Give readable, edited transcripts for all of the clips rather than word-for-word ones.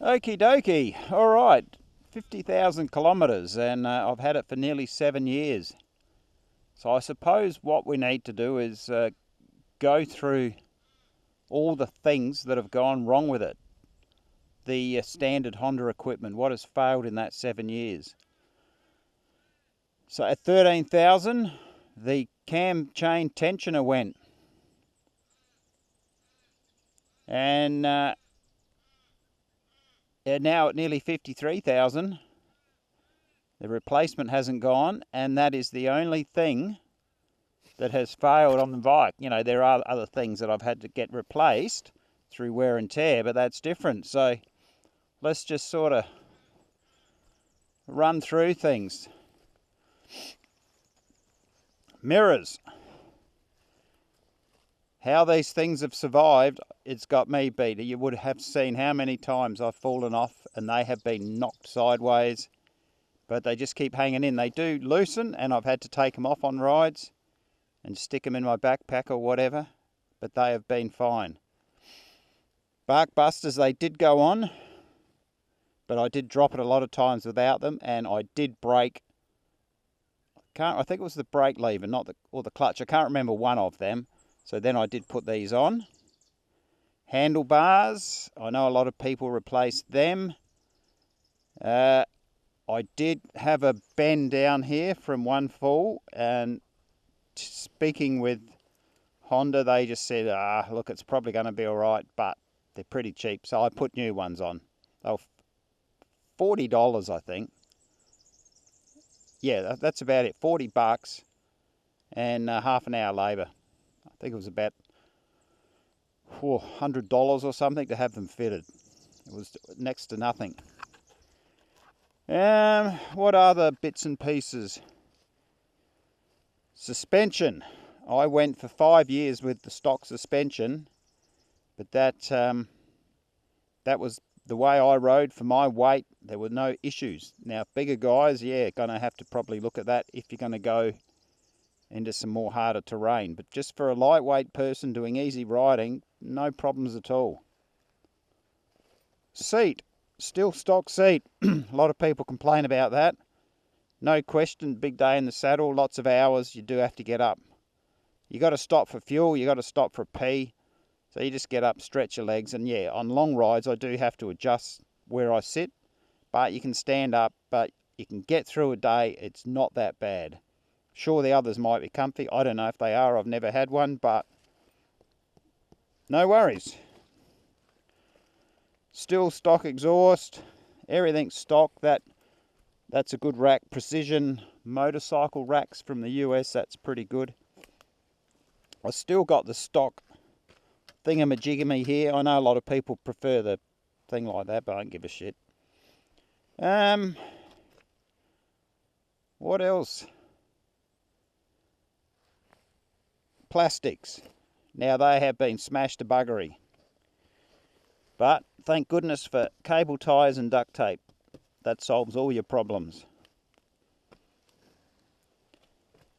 Okie dokie. All right. 50,000 kilometres, and I've had it for nearly 7 years. So I suppose what we need to do is go through all the things that have gone wrong with it. The standard Honda equipment, what has failed in that 7 years. So at 13,000, the cam chain tensioner went. And now at nearly 53,000, the replacement hasn't gone, and that is the only thing that has failed on the bike. You know, there are other things that I've had to get replaced through wear and tear, but that's different. So let's just sort of run through things. Mirrors. How these things have survived, it's got me beat. You would have seen how many times I've fallen off and they have been knocked sideways, but they just keep hanging in. They do loosen, and I've had to take them off on rides and stick them in my backpack or whatever, but they have been fine. Bark busters, they did go on, but I did drop it a lot of times without them, and I did break. I think it was the brake lever, or the clutch. I can't remember one of them. So then I did put these on. Handlebars, I know a lot of people replaced them. I did have a bend down here from one fall, and speaking with Honda, they just said, look, it's probably going to be all right, but they're pretty cheap. So I put new ones on. They were $40, I think. Yeah, that's about it. $40 and half an hour labour. I think it was about $100 or something to have them fitted. It was next to nothing. What other bits and pieces? Suspension. I went for 5 years with the stock suspension, but that was the way I rode for my weight. There were no issues. Now, bigger guys, yeah, going to have to probably look at that if you're going to go into some more harder terrain. But just for a lightweight person doing easy riding, no problems at all. Seat. Still stock seat. A lot of people complain about that. No question, big day in the saddle, lots of hours, you do have to get up. You got to stop for fuel, you got to stop for a pee. So you just get up, stretch your legs, and yeah, on long rides I do have to adjust where I sit, but you can stand up, but you can get through a day. It's not that bad. Sure, the others might be comfy. I don't know if they are. I've never had one, but no worries. Still stock exhaust. Everything's stock. That's a good rack. Precision motorcycle racks from the US. That's pretty good. I still got the stock thingamajigamy here. I know a lot of people prefer the thing like that, but I don't give a shit. What else? Plastics. Now they have been smashed to buggery. But thank goodness for cable ties and duct tape. That solves all your problems.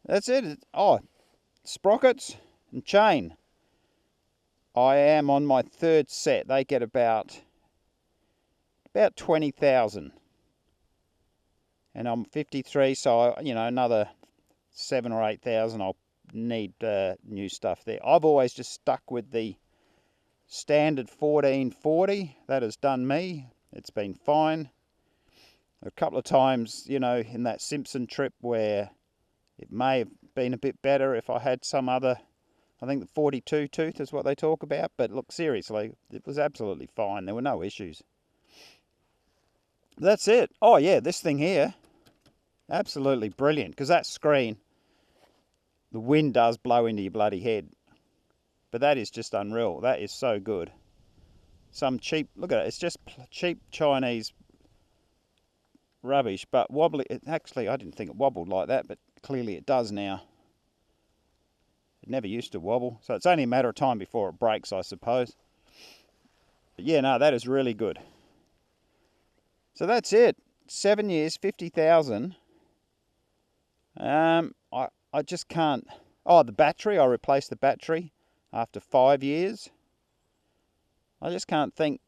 That's it. Oh, sprockets and chain. I am on my third set. They get about 20,000. And I'm 53, so another 7 or 8,000 I'll need new stuff there. I've always just stuck with the standard 1440. That has done me. It's been fine. A couple of times, in that Simpson trip where it may have been a bit better if I had some other, I think the 42 tooth is what they talk about. But look, seriously, it was absolutely fine. There were no issues. That's it. Oh yeah, this thing here, absolutely brilliant, because that screen, the wind does blow into your bloody head. But that is just unreal. That is so good. Some cheap, look at it, it's just cheap Chinese rubbish, but wobbly. Actually, I didn't think it wobbled like that, but clearly it does now. It never used to wobble, so it's only a matter of time before it breaks, I suppose. But yeah, no, that is really good. So that's it. 7 years, 50,000. I just can't. Oh, the battery. I replaced the battery after 5 years. I just can't think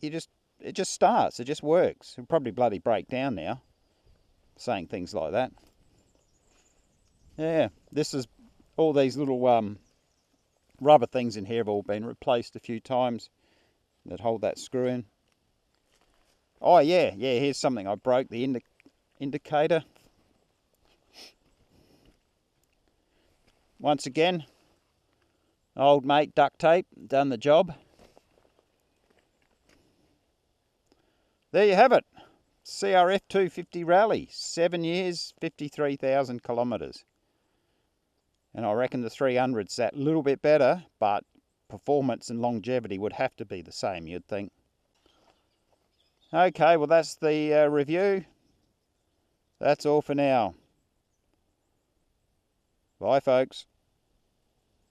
it just starts. It just works. It'll probably bloody break down now, saying things like that. Yeah, this is all these little rubber things in here have all been replaced a few times that hold that screw in. Oh yeah, here's something I broke, the indicator. Once again, old mate duct tape, done the job. There you have it. CRF250 rally, 7 years, 53,000 kilometres. And I reckon the 300's that little bit better, but performance and longevity would have to be the same, you'd think. Okay, well that's the review. That's all for now. Bye, folks.